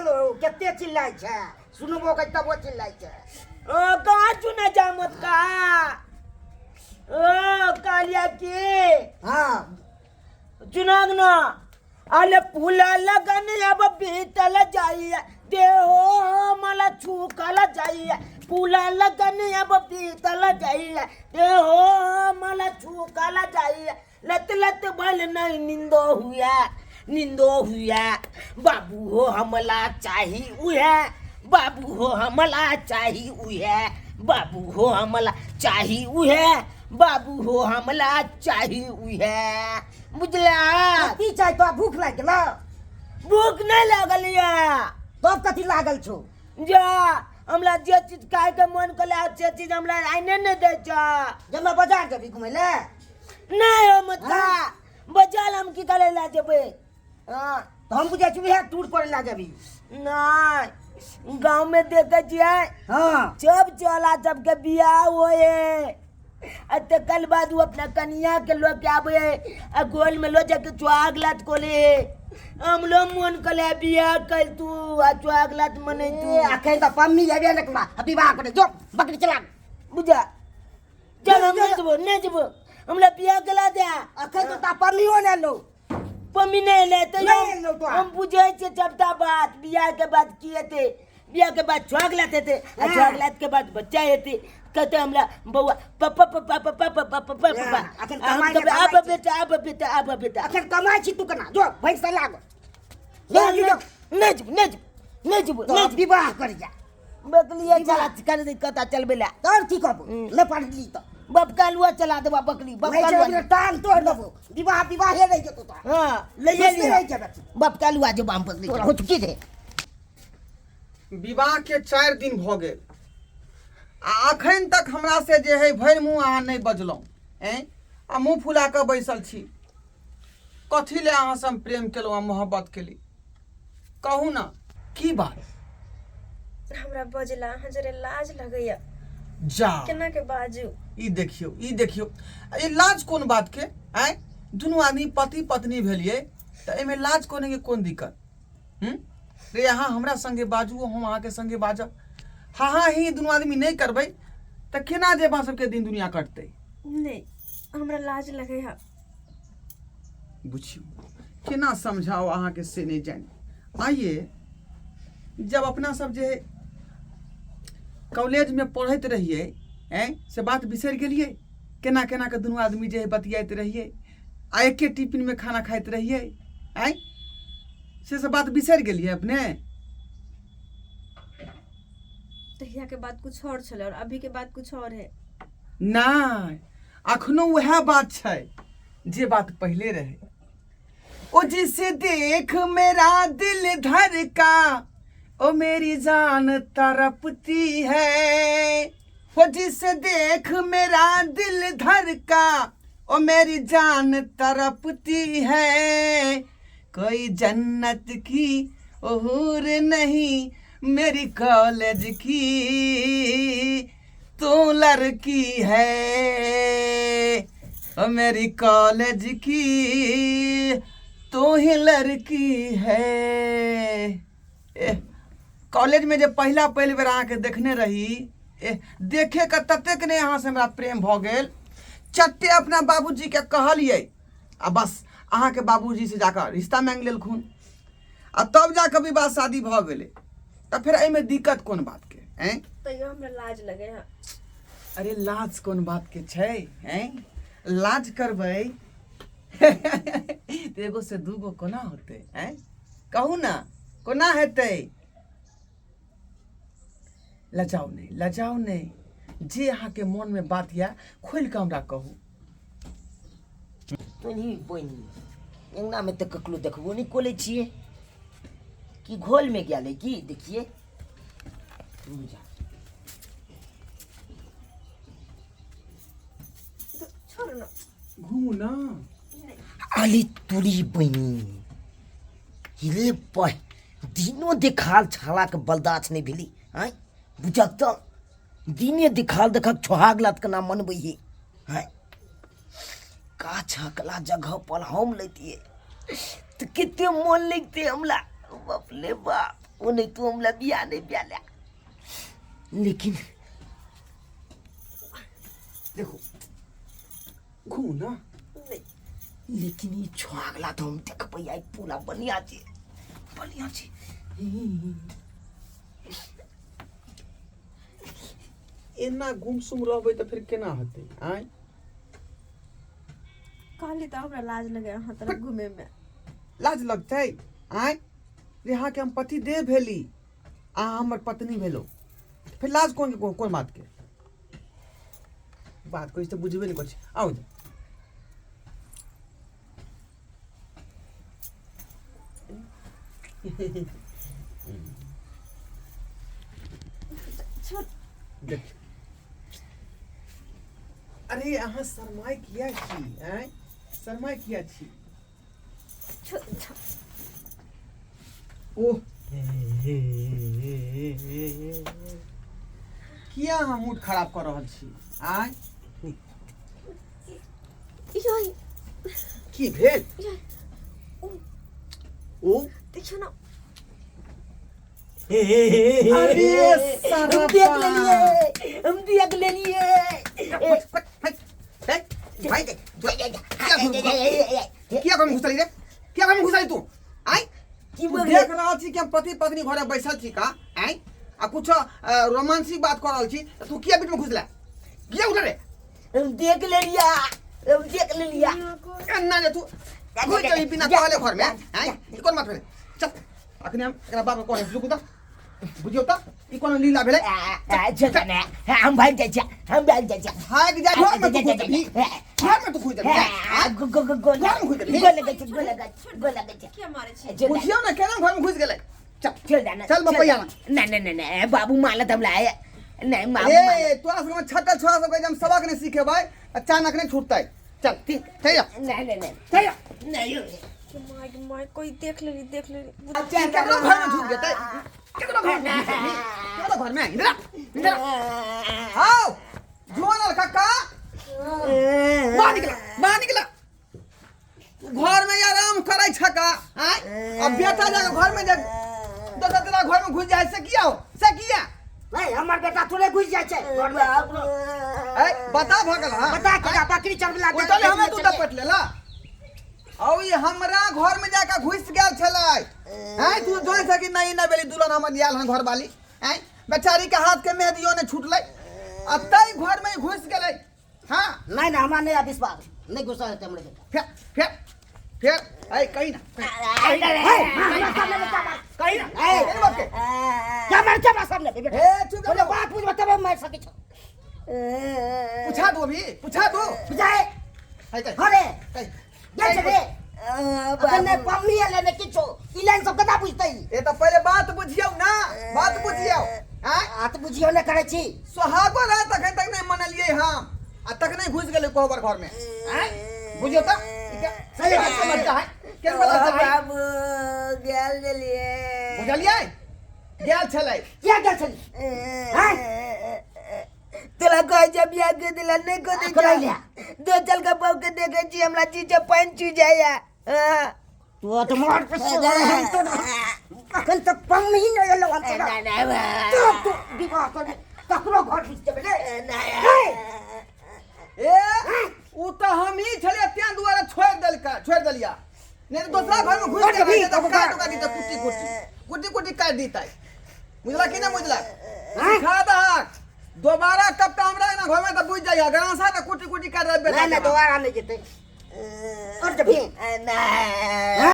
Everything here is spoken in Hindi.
गेलो केते चिल्लाय छै सुनबो के तबो चिल्लाय छै कहाँ चुना जामत का कालिया के हाँ चुनाग ना अले फुला लगन अब बीतल जाइए देहो मला छूकल जाइए फुला लगन अब बीतल जाइए देहो मला छूकल जाइए लत लत बल नहीं निंदो हुआ बाबू हो हमला चाही उहे बाबू हो हमला चाही उहे बाबू हो हमला चाही उहे बाबू हो हमला चाही उहे बुझला की चाह तो भूख लाग गेलो भूख नहीं लागल या तब कथी लागल छौ जा हमरा जे चीज खाए के मन कले से चीज हमरा आइने नहीं दे छ जब बाजार जेबी घुमै ले नहीं हो मत खा बाजार हम की करे ला जेबे हां तो हम बुझै छी है टूर पर ला जेबी नहीं गांव में देखे छिए हां सब चला सबके बियाह होए अते कल बाद वो अपना कन्या के लोग के आबे आ गोल में लो जाके चुआगलात कोले हम लो मन कले बियाह कर तू आ चुआगलात मने तू अखन त पम्मी जेबे नकला विवाह करे जो बकरी चला बुझा चल हम नहीं जबो हमला बियाह कला दे अखन तो ता पम्मी हो ने लो पम्मी नहीं लेते हम बुझे छे जबता बात बियाह के बाद किए थे बियाह के बाद चुआगलात थे चुआगलात के बाद बच्चा हेते कहते हमरा बउआ पापा पापा पापा पापा पापा अखन हम कमाई कबे अब बेटा अखन कमाई छी तू कना जो भैंस लाग नहीं जब विवाह कर जा बकलिया चला कर दे कता चलबेला तोर की कहबो ले पड़ दी तो बाप कालुआ चला देबा बकली बाप कालुआ टांग तोड़ देबो विवाह हे रह जतो तो हां ले ले बाप कालुआ जो बाम पकली तोरा हो चुकी थे विवाह के 4 दिन भ गेल अखन तक हमरा से जे है भरि मुँह अहाँ नहीं बजलहुँ आ मुँह फुला कऽ बैसल छी कथी ले अहाँ से हम प्रेम केलहुँ मोहब्बत केली कहू ना की बात हमरा बजला हजरे लाज लगैया जा केना के बाजू ई देखियो ई लाज कोन बात के दुनू आदमी पति पत्नी भेलिए त एमे लाज कोने के कोन दिक्कत रे अहाँ हमरा संगे बाजू हम अहाँ के संगे बाजब हाँ ही दुनू आदमी नहीं करबै त केना जे बा सबके दिन दुनिया कटतै नहीं हमरा लाज लगैया बुझियो केना समझाओ अहाँ के से नहीं जानी आइए जब अपना सब जे कॉलेज में पढ़ैत रहिए से बात बिसर गेलिए केना केना के दुनू आदमी जे बतियाइत रहिए आ एके टिफिन में खाना खाइत रहिए से सब बात बिसर गेलिए अपने तहिया के बात कुछ और छले और अभी के बात कुछ और है नहीं अखनो वह बात छै जे बात पहले रहे ओ जिसे देख मेरा दिल धड़का ओ मेरी जान तड़पती है वो जिसे देख मेरा दिल धड़का ओ मेरी जान तड़पती है कोई जन्नत की हूर नहीं मेरी कॉलेज की तू लड़की है ओ मेरी कॉलेज की तू ही लड़की है कॉलेज में जब पहला बेर अहाँ के देखने रही देखे के ततेक ने अहाँ से हमरा प्रेम भ गेल चट्टे अपना बाबूजी के कहलिए आ बस अहाँ के बाबूजी से जाकर रिश्ता मांग लेलखुन आ तब जाकर विवाह शादी भ गेले त फिर एमे दिक्कत कोन बात के तैयो हमरा लाज लगैया अरे लाज कोन बात के छै लाज करबै तो एगो से दूगो कोना होते कहू ना कोना हेतै लजाओ नहीं जे अहाँ के मन में बात या खोल के हमरा कहू तोनी बनी अंगना में तो ककलो देखबो नहीं कोले छिए कि घोल में गेले की देखिए छोड़ ना घूमू ना आली तुरी बनी हिले पय दिनो देखाल छाला के बलदाच नहीं भेली हैं बुझक तो दिने दिखाल देखक छोहागलात के नाम मनबै ही हैं का छकला जगह पर हम लेतिए तो कितने मन लगते हमला बाप ले बाप वो नहीं तू हमला बिया नहीं प्याला लेकिन देखो घू ना लेकिन ये छागला तो हम देख भैया पूरा बढ़िया छे एना गुमसुम रहबै त फिर केना होतै आय कहली तो हमरा लाज लगे यहाँ तरफ घूमे में। लाज लगतै आय रे हाँ के हम पति देव भेली आ हमर पत्नी भेलो फिर लाज कोन बात के बात कोई तो बुझबे नहीं करछ आउ जा देख अरे अहाँ शर्माई किया छी हैं शर्माई किया छी ओह किया हम मूड खराब कर रहल छी आय यही की भेल ओ देखियो ना। अरे हम देख लेलिए क्या काम घुसली रे क्या काम घुसली तू आय की तू बोल देख रहल छी कि हम पति पत्नी घरे बैसल छी का आय आ कुछ रोमांसिक बात कर रहल छी तू किया बीच में घुसला किया उधर रे हम देख लेलिया अन्ना जे तू कोई कहीं बिना कहले घर में आय ई कोन बात भेले चल अखनी हम एकरा बाप को रुकु त बुझियो त ई कोन लीला भेले हम भाग जाए भाग जा घर में तू घुस जा क्या मारे छी बुझियो ना केना घर में घुस गेले चल बपैया नहीं बाबू माला तब लाए नहीं माँ ए तोरा सब में छटल छोरा सब के हम सबक नहीं सीखेबै अचानक नहीं छूटतै चल ठीक है नहीं माय कोई देख लेली केकरो घर में घुस जेतै केकरो घर में इधर आओ जोनल काका बाहर निकला घर में आराम करै छका आय अब बेटा जाके घर में जब दोसरा घर में घुस जाए से किया नहीं हमार बेटा थोड़े घुस जाए छे ए बता भगल हां बता के बकरी चढ़ला ओ चले हमें तू दपट लेला औ ये हमरा घर में जाके घुस गेल छलै हैं तू जोइ सकी नहीं ना बेली दुल्हन हमर लियाल हन घर वाली हैं बेचारी के हाथ के मेहदियो ने छूटलै अतै घर में घुस गेलै हां नहीं ना हमार नहीं विश्वास नहीं घुसा है हमरे बेटा फिर ए कहीं ना कहीं ना ए बात के क्या सामने बेटा ए चुप बोले बात पूछ तब मार सके छो पूछा दो अभी पूछा दो बुझाए है अरे कहीं जा चले अपने पम्मी लेने किछो इलान सब कदा पूछतै ए तो पहले बात बुझियो ना बात बुझियो हैं आ तो बुझियो न करे छी सोहागो रह तक नहीं मनलिए हम आ तक नहीं घुस गेले कोहबर घर में हैं बुझियो त सही बात समझता है केन बता है बाबू गेल देलिए बुझलिए गेल छलै क्या क्या चली हैं तोला कह जब बिया के दिला नहीं को दे करा लिया दो चल के पाव के देखे छी हमरा चीज पानी चू जाया तू तो मोर पे से तो अखन तक पम्मी नहीं लगन तो तू विवाह कर ककरो घर बीच में ए उ त हम ही छले त्या दुआरे छोड़ देलिया नहीं तो दूसरा घर में घुस के तो काट दी तो कुटी काट दीता बुझला कि ना बुझला सिखा दहक दोबारा कब तो हमरा ना घर में तो बुझ जाइया गरासा तो कुटी काट दे बेटा नहीं दोबारा नहीं जेते और जब नहीं